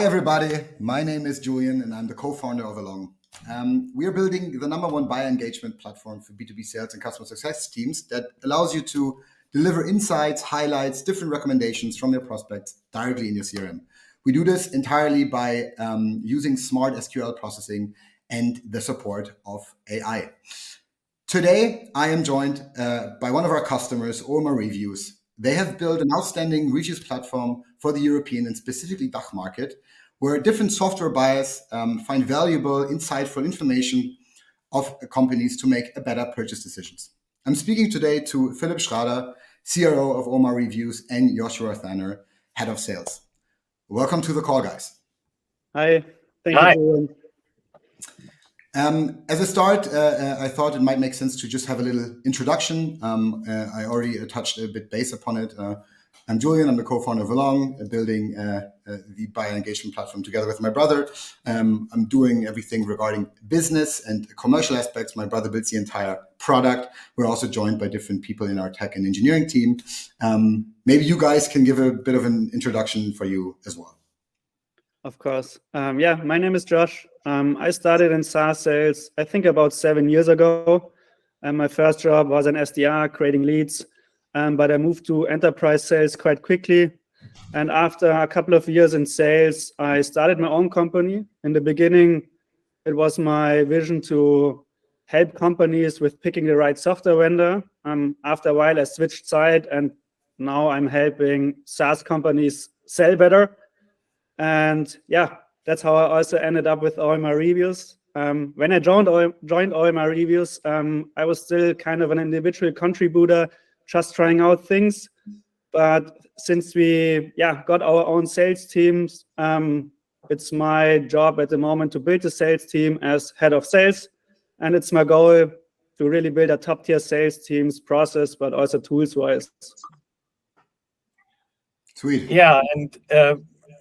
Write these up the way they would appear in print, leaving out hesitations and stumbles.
everybody. My name is Julian and I'm the co-founder of Along. We are building the #1 buyer engagement platform for B2B sales and customer success teams that allows you to deliver insights, highlights, different recommendations from your prospects directly in your CRM. We do this entirely by using smart SQL processing and the support of AI. Today, I am joined by one of our customers, OMR Reviews. They have built an outstanding reviews platform for the European and specifically DACH market, where different software buyers find valuable, insightful information of companies to make a better purchase decisions. I'm speaking today to Philipp Schrader, CRO of OMR Reviews, and Joshua Thanner, Head of Sales. Welcome to the call, guys. Hi. Thank you, Julian. As a start, I thought it might make sense to just have a little introduction. I already touched a bit base upon it. I'm Julian, I'm the co-founder of Along, building the buyer engagement platform together with my brother. I'm doing everything regarding business and commercial aspects. My brother builds the entire product. We're also joined by different people in our tech and engineering team. Maybe you guys can give a bit of an introduction for you as well. Of course. My name is Josh. I started in SaaS sales, I think about 7 years ago. My first job was an SDR, creating leads, but I moved to enterprise sales quite quickly. And after a couple of years in sales, I started my own company. In the beginning, it was my vision to help companies with picking the right software vendor. After a while, I switched side, and now I'm helping SaaS companies sell better. And that's how I also ended up with OMR Reviews. When I joined OMR Reviews, I was still kind of an individual contributor, just trying out things. But since we got our own sales teams, it's my job at the moment to build a sales team as head of sales. And it's my goal to really build a top-tier sales team's process, but also tools-wise. Sweet. Yeah, and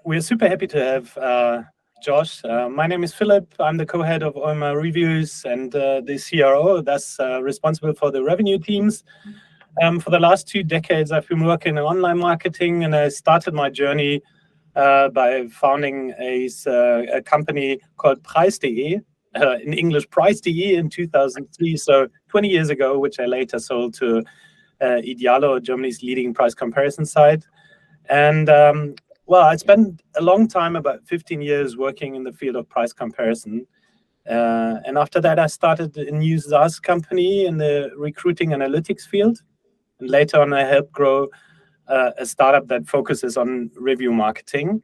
we're super happy to have Josh. My name is Philipp. I'm the co-head of OMR Reviews and the CRO that's responsible for the revenue teams. For the last 2 decades, I've been working in online marketing, and I started my journey by founding a company called Preis.de, in English Price.de, in 2003, so 20 years ago, which I later sold to Idealo, Germany's leading price comparison site. And I spent a long time, about 15 years, working in the field of price comparison. And after that, I started a new SaaS company in the recruiting analytics field. And later on, I helped grow a startup that focuses on review marketing.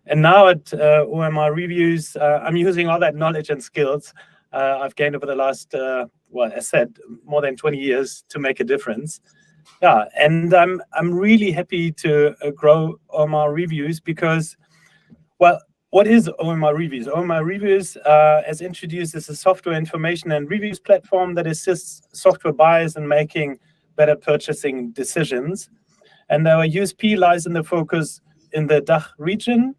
And now at OMR Reviews, I'm using all that knowledge and skills I've gained over the last, as said, more than 20 years to make a difference. Yeah, and I'm really happy to grow OMR Reviews because, what is OMR Reviews? OMR Reviews, as introduced, is a software information and reviews platform that assists software buyers in making better purchasing decisions. And our USP lies in the focus in the DACH region.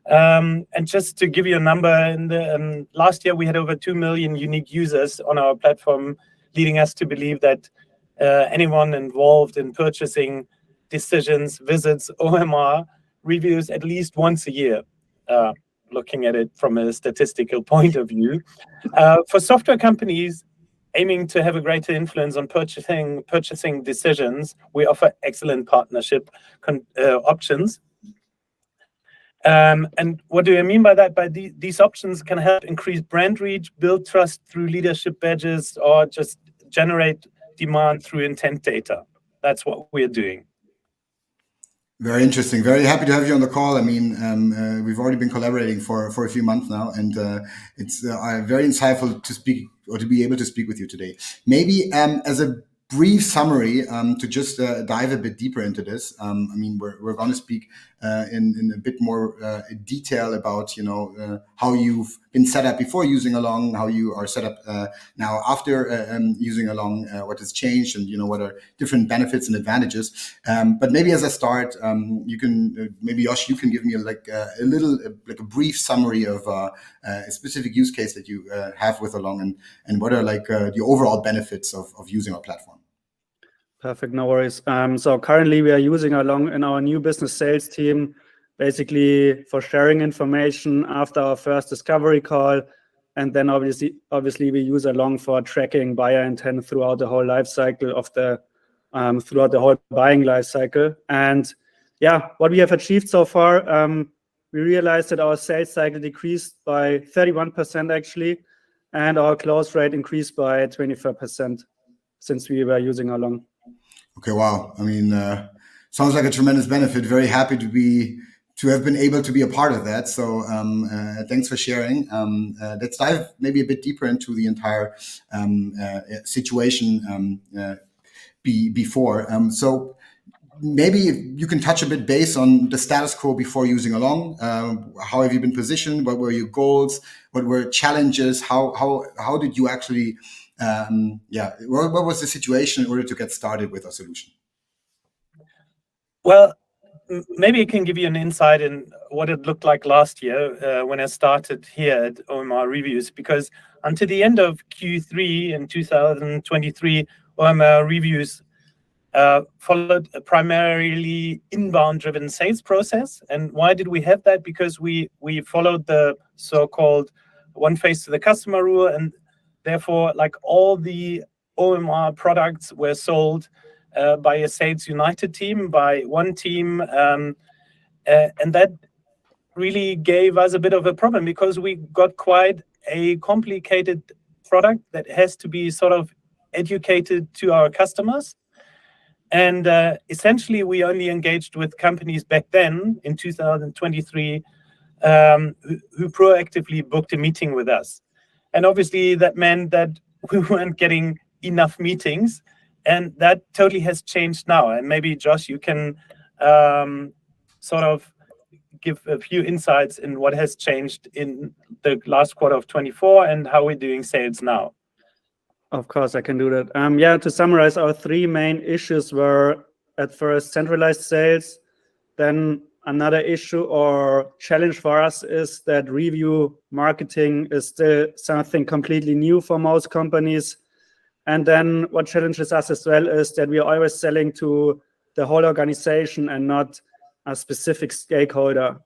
And just to give you a number, in the last year we had over 2 million unique users on our platform, leading us to believe that anyone involved in purchasing decisions visits OMR Reviews at least once a year, looking at it from a statistical point of view. For software companies aiming to have a greater influence on purchasing decisions, we offer excellent partnership options. And what do I mean by that? By these options can help increase brand reach, build trust through leadership badges, or just generate demand through intent data. That's what we're doing. Very interesting. Very happy to have you on the call. I mean, we've already been collaborating for a few months now, and it's very insightful to speak or to be able to speak with you today. Maybe as a brief summary to just dive a bit deeper into this. I mean, we're going to speak in a bit more detail about how you've been set up before using Along, how you are set up now after using Along, what has changed, and what are different benefits and advantages. But maybe as a start, you can maybe Josh, you can give me a brief summary of a specific use case that you have with Along, and what are the overall benefits of using our platform. Perfect, no worries. So currently we are using Along in our new business sales team basically for sharing information after our first discovery call. And then obviously we use Along for tracking buyer intent throughout the whole life cycle of the throughout the whole buying life cycle. And yeah, what we have achieved so far, we realized that our sales cycle decreased by 31% actually, and our close rate increased by 25% since we were using Along. Okay, wow. I mean, sounds like a tremendous benefit. Very happy to have been able to be a part of that. So thanks for sharing. Let's dive maybe a bit deeper into the entire situation before. So maybe you can touch a bit base on the status quo before using Along. How have you been positioned? What were your goals? What were challenges? How did you actually, what was the situation in order to get started with a solution? Well, maybe I can give you an insight in what it looked like last year when I started here at OMR Reviews, because until the end of Q3 in 2023, OMR Reviews followed a primarily inbound-driven sales process. And why did we have that? Because we followed the so-called one face to the customer rule, and therefore, like all the OMR products were sold by a Sales United team, by one team, and that really gave us a bit of a problem because we got quite a complicated product that has to be sort of educated to our customers. And essentially, we only engaged with companies back then in 2023 who proactively booked a meeting with us. And obviously, that meant that we weren't getting enough meetings. And that totally has changed now. And maybe, Josh, you can sort of give a few insights in what has changed in the last quarter of 24 and how we're doing sales now. Of course, I can do that. To summarize, our three main issues were at first centralized sales. Then another issue or challenge for us is that review marketing is still something completely new for most companies. And then what challenges us as well is that we are always selling to the whole organization and not a specific stakeholder.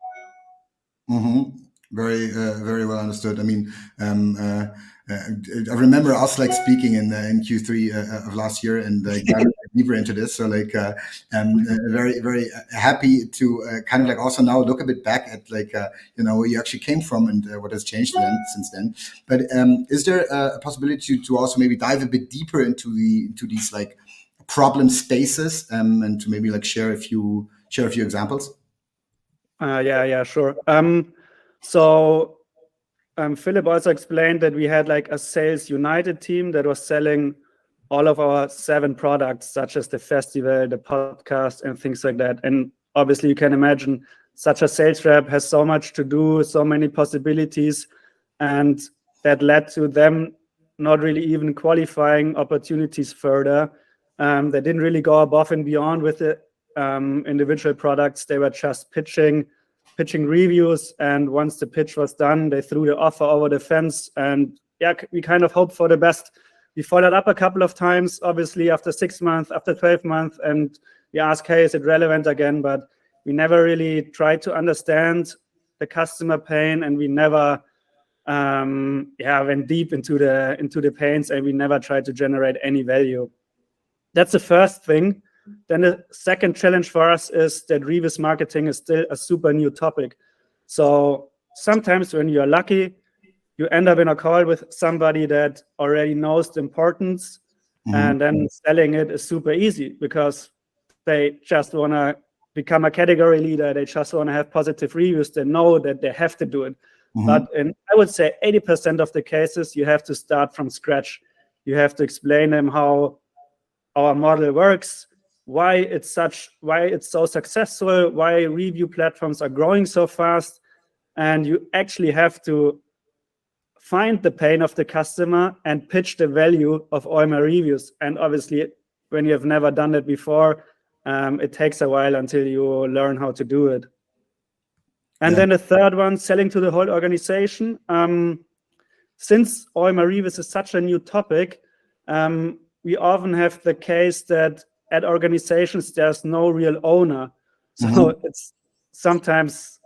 Mm-hmm. Very well understood. I mean, I remember us like speaking in Q3 of last year and diving deeper into this. So like, very happy to kind of like also now look a bit back at like where you actually came from and what has changed since then. But is there a possibility to also maybe dive a bit deeper into these like problem spaces and to maybe like share a few examples? Yeah, sure. So Philipp also explained that we had like a Sales United team that was selling all of our 7 products, such as the festival, the podcast, and things like that. And obviously, you can imagine such a sales rep has so much to do, so many possibilities, and that led to them not really even qualifying opportunities further. They didn't really go above and beyond with the individual products. They were just pitching reviews, and once the pitch was done, they threw the offer over the fence. And yeah, we kind of hoped for the best. We followed up a couple of times, obviously after 6 months, after 12 months, and we asked, hey, is it relevant again? But we never really tried to understand the customer pain, and we never went deep into the pains, and we never tried to generate any value. That's the first thing. Then the second challenge for us is that reviews marketing is still a super new topic. So sometimes when you're lucky, you end up in a call with somebody that already knows the importance, and then selling it is super easy because they just want to become a category leader. They just want to have positive reviews. They know that they have to do it. But in, I would say 80% of the cases, you have to start from scratch. You have to explain them how our model works, why it's so successful, why review platforms are growing so fast. And you actually have to find the pain of the customer and pitch the value of OMR Reviews. And obviously, when you have never done it before, it takes a while until you learn how to do it. And then the third one, selling to the whole organization. Since OMR Reviews is such a new topic, we often have the case that at organizations, there's no real owner. So it's sometimes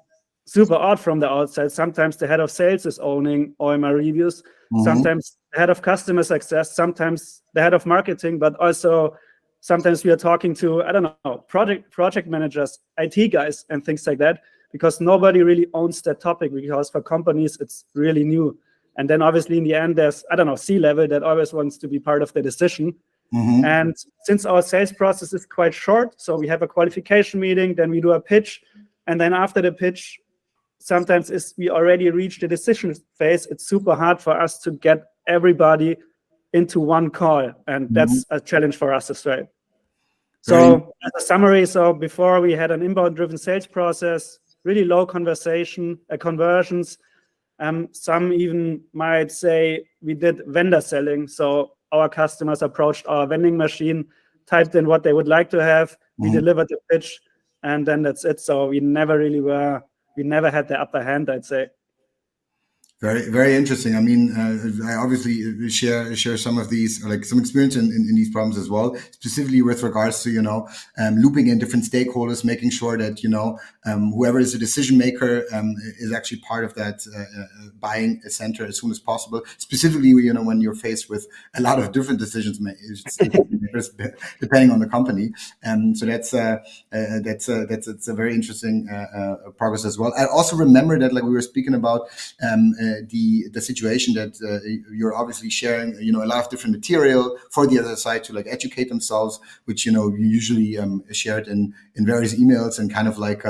super odd from the outside. Sometimes the head of sales is owning OMR Reviews. Sometimes the head of customer success, sometimes the head of marketing, but also sometimes we are talking to, I don't know, project managers, IT guys, and things like that, because nobody really owns that topic, because for companies, it's really new. And then obviously in the end, there's, I don't know, C-level that always wants to be part of the decision. And since our sales process is quite short, so we have a qualification meeting, then we do a pitch, and then after the pitch, sometimes we already reached the decision phase. It's super hard for us to get everybody into one call, and that's a challenge for us as well. So as a summary, so before we had an inbound-driven sales process, really low conversions. Some even might say we did vendor selling. So our customers approached our vending machine, typed in what they would like to have, we delivered the pitch, and then that's it. So we never had the upper hand, I'd say. Very, very interesting. I mean, I obviously share some of these, like some experience in these problems as well, specifically with regards to, looping in different stakeholders, making sure that, whoever is the decision maker is actually part of that buying center as soon as possible. Specifically, when you're faced with a lot of different decisions makers, depending on the company. So that's a very interesting progress as well. I also remember that, like we were speaking about, the situation that you're obviously sharing, a lot of different material for the other side to like educate themselves, which you usually shared in various emails and kind of like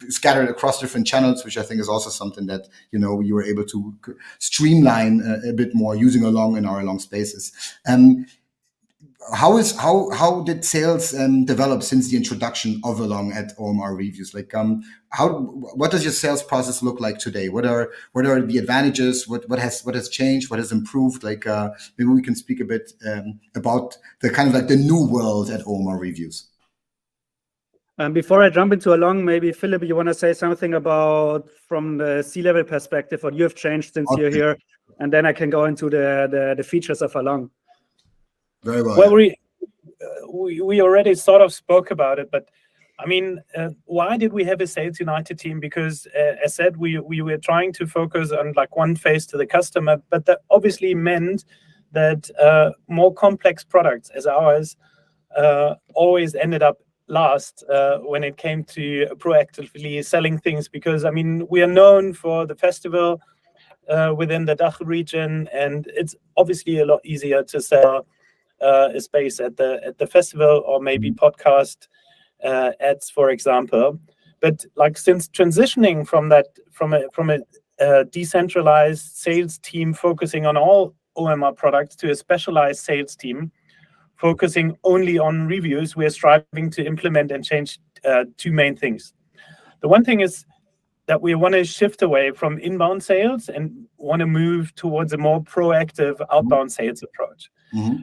scattered across different channels, which I think is also something that you were able to streamline a bit more using Along in our Alongspaces. How did sales develop since the introduction of Along at OMR Reviews? Like, what does your sales process look like today? What are the advantages? What has changed? What has improved? Like, maybe we can speak a bit about the kind of like the new world at OMR Reviews. Before I jump into Along, maybe Philipp, you want to say something about from the C-level perspective, what you have changed since you're here, and then I can go into the features of Along. Very well. Well, we already sort of spoke about it, but I mean, why did we have a Sales United team? Because as said, we were trying to focus on like one face to the customer, but that obviously meant that more complex products as ours always ended up last when it came to proactively selling things. Because I mean, we are known for the festival within the DACH region, and it's obviously a lot easier to sell a space at the festival, or maybe podcast ads, for example. But like since transitioning from a decentralized sales team focusing on all OMR products to a specialized sales team focusing only on reviews, we are striving to implement and change two main things. The one thing is that we want to shift away from inbound sales and want to move towards a more proactive outbound sales approach.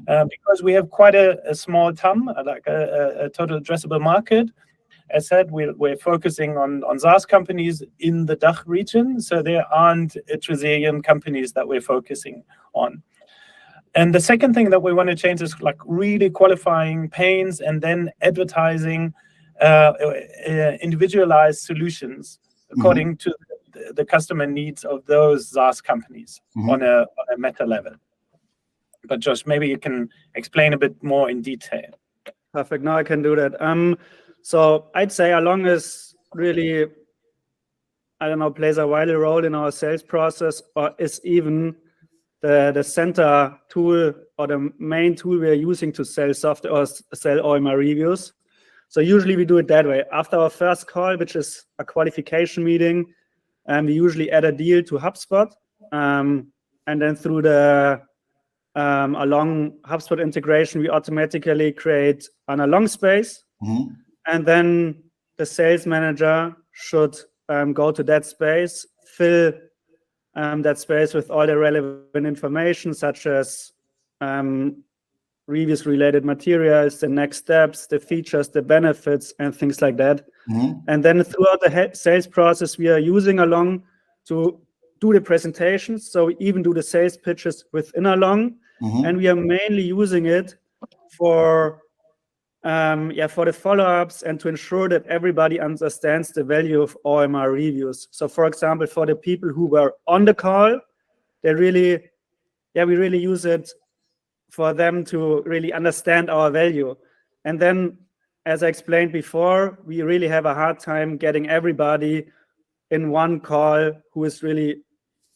Because we have quite a small TAM, like a total addressable market. As said, we're focusing on SaaS companies in the DACH region, so there aren't Trillion companies that we're focusing on. And the second thing that we want to change is like really qualifying pains and then advertising individualized solutions according to the customer needs of those SaaS companies on a meta level. But Josh, maybe you can explain a bit more in detail. Perfect. Now I can do that. So I'd say Along is really, I don't know, plays a vital role in our sales process, or is even the center tool or the main tool we are using to sell software or sell OMR Reviews. So usually we do it that way. After our first call, which is a qualification meeting, we usually add a deal to Hubspot, and then through the Along HubSpot integration, we automatically create an Alongspace, and then the sales manager should go to that space, fill that space with all the relevant information, such as reviews-related materials, the next steps, the features, the benefits, and things like that. And then throughout the sales process, we are using Along to do the presentations. So we even do the sales pitches within Along, and we are mainly using it for for the follow-ups and to ensure that everybody understands the value of OMR reviews. So for example, for the people who were on the call, we really use it for them to really understand our value. And then, as I explained before, we really have a hard time getting everybody in one call who is really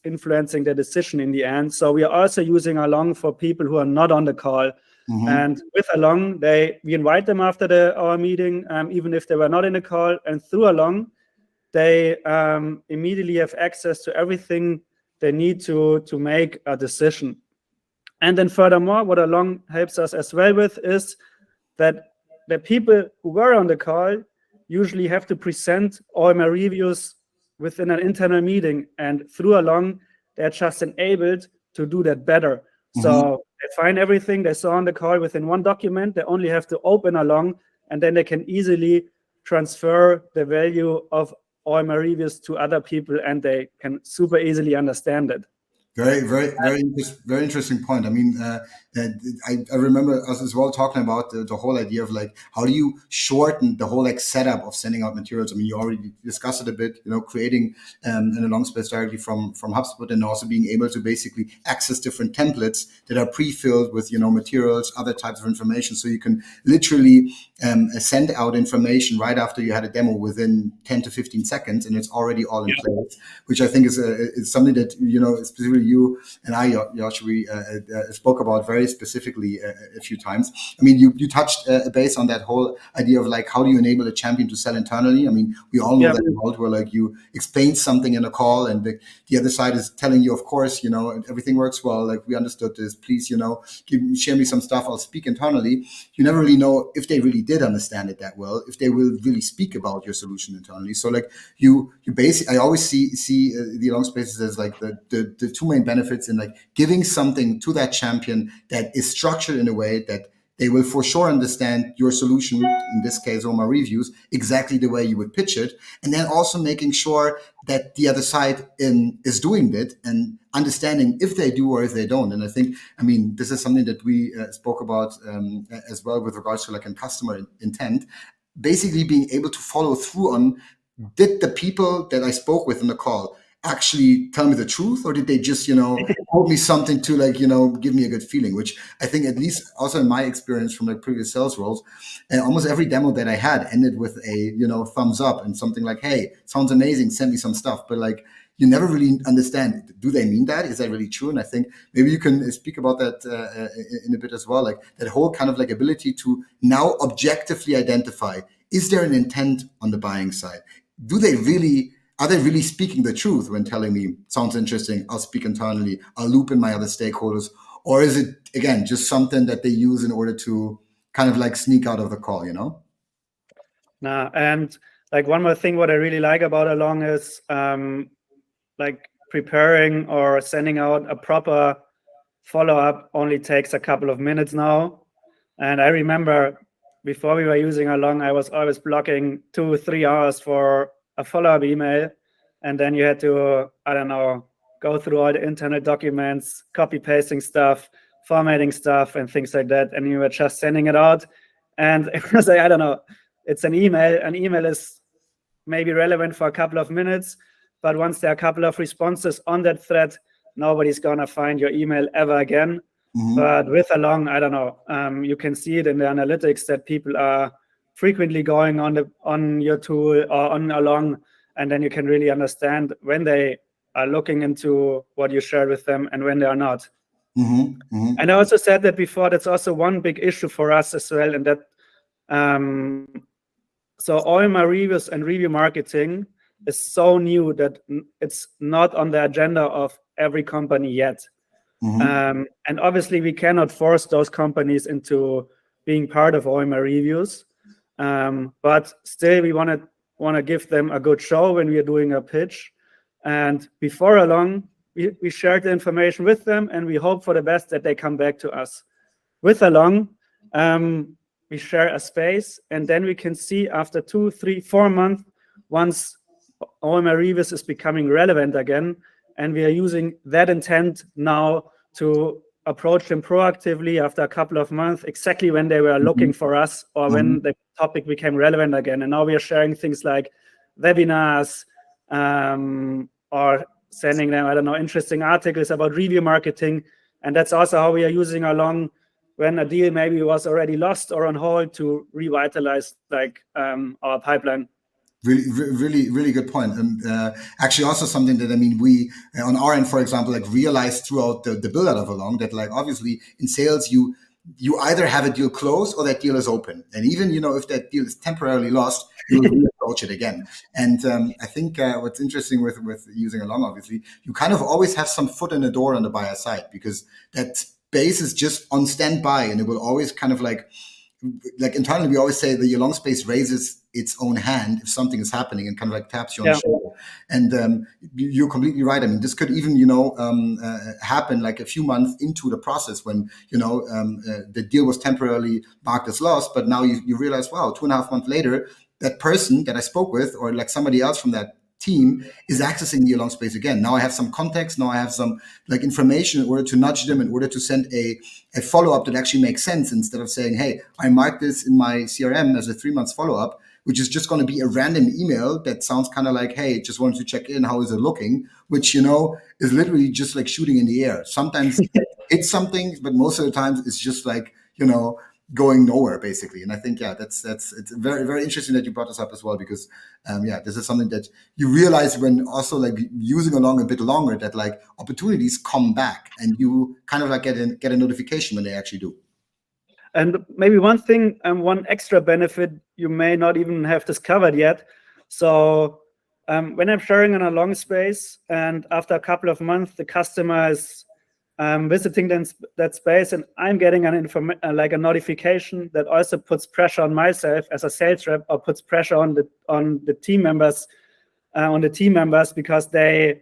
influencing the decision in the end. So we are also using Along for people who are not on the call. And with Along, we invite them after our meeting, even if they were not in the call. And through Along, they immediately have access to everything they need to make a decision. And then furthermore, what Along helps us as well with is that the people who were on the call usually have to present OMR reviews within an internal meeting. And through Along, they're just enabled to do that better. So they find everything they saw on the call within one document. They only have to open Along, and then they can easily transfer the value of OMR reviews to other people, and they can super easily understand it. Very interesting point. I mean, I remember us as well talking about the whole idea of like, how do you shorten the whole like setup of sending out materials? I mean, you already discussed it a bit, creating an Alongspace directly from Hubspot, and also being able to basically access different templates that are pre-filled with, materials, other types of information. So you can literally send out information right after you had a demo within 10 to 15 seconds, and it's already all in place, which I think is something that, specifically you and I, Josh, we spoke about very specifically a few times. I mean, you touched base on that whole idea of like, how do you enable a champion to sell internally? I mean, we all know that world where like you explain something in a call and the other side is telling you, of course, everything works well. Like, we understood this. Please, share me some stuff. I'll speak internally. You never really know if they really did understand it that well, if they will really speak about your solution internally. So like you basically, I always see the Alongspaces as like the two main benefits in like giving something to that champion that is structured in a way that they will for sure understand your solution, in this case, OMR Reviews, exactly the way you would pitch it. And then also making sure that the other side is doing it and understanding if they do or if they don't. And I think, this is something that we spoke about as well with regards to like a customer intent, basically being able to follow through on, did the people that I spoke with in the call actually tell me the truth, or did they just, hold me something to like, give me a good feeling, which I think, at least also in my experience from like previous sales roles, almost every demo that I had ended with a, thumbs up and something like, hey, sounds amazing, send me some stuff. But like, you never really understand, do they mean that? Is that really true? And I think maybe you can speak about that in a bit as well, like that whole kind of like ability to now objectively identify, is there an intent on the buying side? Are they really speaking the truth when telling me, sounds interesting, I'll speak internally, I'll loop in my other stakeholders? Or is it, again, just something that they use in order to kind of like sneak out of the call, Nah, and like one more thing, what I really like about Along is like preparing or sending out a proper follow-up only takes a couple of minutes now. And I remember before we were using Along, I was always blocking 2-3 hours for a follow-up email, and then you had to, go through all the internal documents, copy pasting stuff, formatting stuff, and things like that. And you were just sending it out, and it was like, it's an email. An email is maybe relevant for a couple of minutes, but once there are a couple of responses on that thread, nobody's gonna find your email ever again. But with Along, you can see it in the analytics that people are frequently going on your tool or on Along, and then you can really understand when they are looking into what you shared with them and when they are not. And I also said that before, that's also one big issue for us as well, and that so OMR reviews and review marketing is so new that it's not on the agenda of every company yet. And obviously we cannot force those companies into being part of OMR reviews. But still, we want to give them a good show when we are doing a pitch. And before Along, we share the information with them, and we hope for the best that they come back to us. With Along, we share a space, and then we can see after 2, 3, 4 months, once OMR Reviews is becoming relevant again, and we are using that intent now to approached them proactively after a couple of months, exactly when they were looking for us or when the topic became relevant again. And now we are sharing things like webinars or sending them, I don't know, interesting articles about review marketing. And that's also how we are using Along when a deal maybe was already lost or on hold to revitalize like our pipeline. Really good point. And actually also something that, I mean, we on our end, for example, like realized throughout the build out of Along that like obviously in sales, you either have a deal closed or that deal is open. And even, you know, if that deal is temporarily lost, you will reapproach it again. And I think what's interesting with using Along, obviously, you kind of always have some foot in the door on the buyer side because that space is just on standby and it will always kind of like internally, we always say the Alongspace raises its own hand if something is happening and kind of like taps you on the shoulder. And you're completely right. I mean, this could even, you know, happen like a few months into the process when, you know, the deal was temporarily marked as lost, but now you realize, wow, 2.5 months later, that person that I spoke with or like somebody else from that team is accessing the Alongspace again. Now I have some context. Now I have some like information in order to nudge them, in order to send a follow-up that actually makes sense instead of saying, hey, I marked this in my CRM as a 3 months follow-up, which is just going to be a random email that sounds kind of like, hey, just wanted to check in. How is it looking? Which, you know, is literally just like shooting in the air. Sometimes it's something, but most of the times it's just like, you know, going nowhere basically. And I think, yeah, it's very, very interesting that you brought this up as well, because this is something that you realize when also like using Along a bit longer, that like opportunities come back and you kind of like get a notification when they actually do. And maybe one thing, one extra benefit you may not even have discovered yet. So when I'm sharing an Alongspace and after a couple of months, the customer is visiting that space and I'm getting a notification that also puts pressure on myself as a sales rep or puts pressure on the team members, because they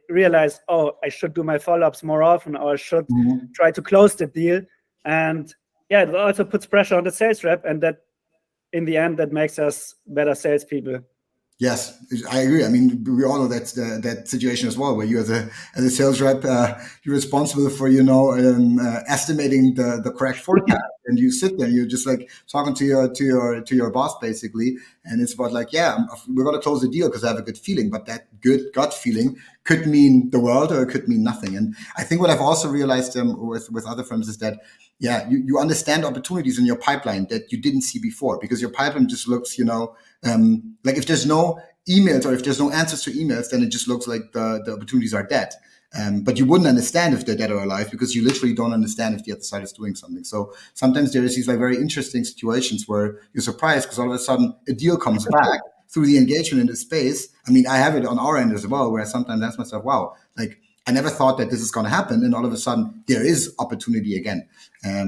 realize, oh, I should do my follow-ups more often, or I should try to close the deal. And yeah, it also puts pressure on the sales rep, and that in the end, that makes us better salespeople. Yes, I agree. I mean, we all know that's that situation as well, where you as a sales rep, you're responsible for, you know, estimating the correct forecast, and you sit there, you're just like talking to your boss basically, and it's about like, yeah, we're gonna close the deal because I have a good feeling, but that good gut feeling could mean the world or it could mean nothing. And I think what I've also realized with other firms is that, yeah, you understand opportunities in your pipeline that you didn't see before, because your pipeline just looks, you know, like if there's no emails or if there's no answers to emails, then it just looks like the opportunities are dead. But you wouldn't understand if they're dead or alive, because you literally don't understand if the other side is doing something. So sometimes there is these like very interesting situations where you're surprised because all of a sudden a deal comes back through the engagement in the space. I mean, I have it on our end as well, where I sometimes ask myself, wow, like I never thought that this is going to happen, and all of a sudden there is opportunity again.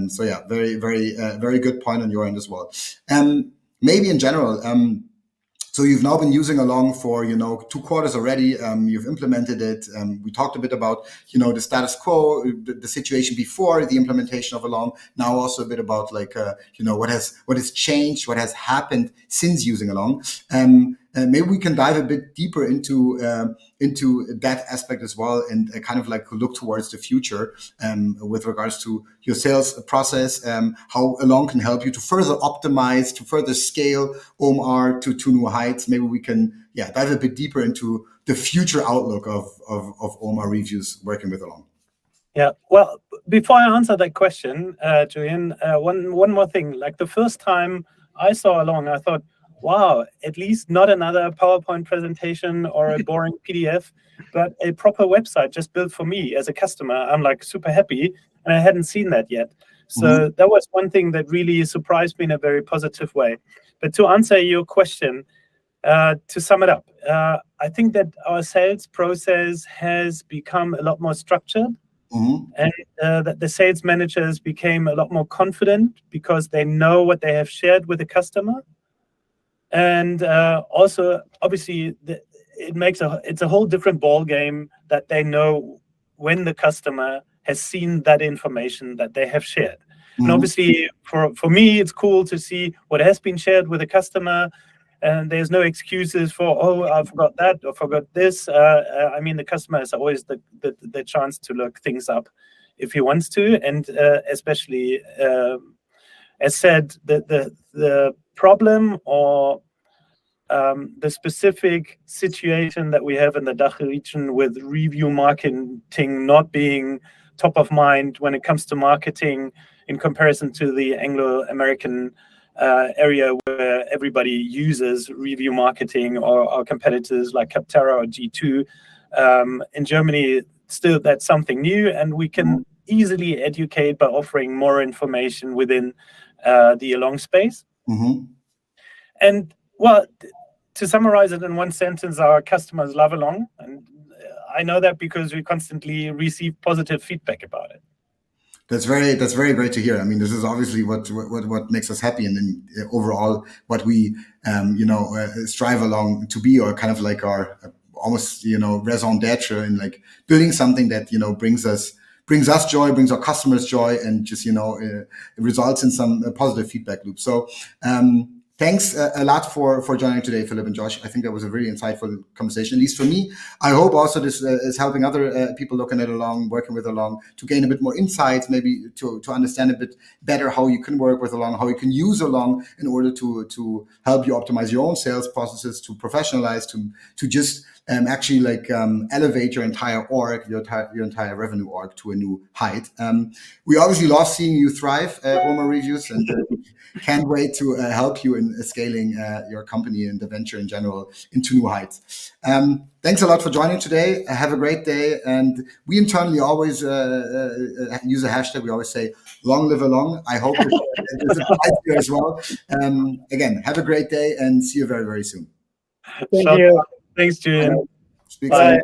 So yeah, very, very, very good point on your end as well. Maybe in general, so you've now been using Along for, you know, 2 quarters already. You've implemented it. We talked a bit about, you know, the status quo, the situation before the implementation of Along. Now also a bit about like, you know, what has changed, what has happened since using Along. Maybe we can dive a bit deeper into that aspect as well, and kind of like look towards the future with regards to your sales process, how Along can help you to further optimize, to further scale OMR to new heights. Maybe we can dive a bit deeper into the future outlook of OMR Reviews working with Along. Yeah, well, before I answer that question, Julian, one more thing. Like the first time I saw Along, I thought, wow, at least not another PowerPoint presentation or a boring PDF, but a proper website just built for me as a customer. I'm like super happy, and I hadn't seen that yet. So that was one thing that really surprised me in a very positive way. But to answer your question, to sum it up, I think that our sales process has become a lot more structured, and that the sales managers became a lot more confident because they know what they have shared with the customer. And also, obviously, it's a whole different ball game that they know when the customer has seen that information that they have shared. And obviously, for me, it's cool to see what has been shared with the customer, and there's no excuses for, oh, I forgot that or forgot this. I mean, the customer has always the chance to look things up if he wants to. And especially, as said, the problem or the specific situation that we have in the DACH region with review marketing not being top of mind when it comes to marketing in comparison to the Anglo-American area where everybody uses review marketing, or our competitors like Capterra or G2. In Germany, still that's something new, and we can easily educate by offering more information within the Alongspace. And well, to summarize it in one sentence, our customers love Along, and I know that because we constantly receive positive feedback about it. That's very great to hear. I mean, this is obviously what makes us happy, and then overall what we strive along to be, or kind of like our almost raison d'être, in like building something that brings us joy, brings our customers joy, and just results in some positive feedback loop. So thanks a lot for joining today, Philipp and Josh. I think that was a very insightful conversation, at least for me. I hope also this is helping other people looking at Along, working with Along, to gain a bit more insights, maybe to understand a bit better how you can work with Along, how you can use Along in order to help you optimize your own sales processes, to professionalize, to just actually elevate your entire org, your entire revenue org to a new height. We obviously love seeing you thrive, OMR Reviews, and can't wait to help you in scaling your company and the venture in general into new heights. Thanks a lot for joining today. Have a great day. And we internally always use a hashtag. We always say, long live Along. I hope it applies here as well. Again, have a great day and see you very, very soon. Thank you. Thanks, Julian. Speak soon.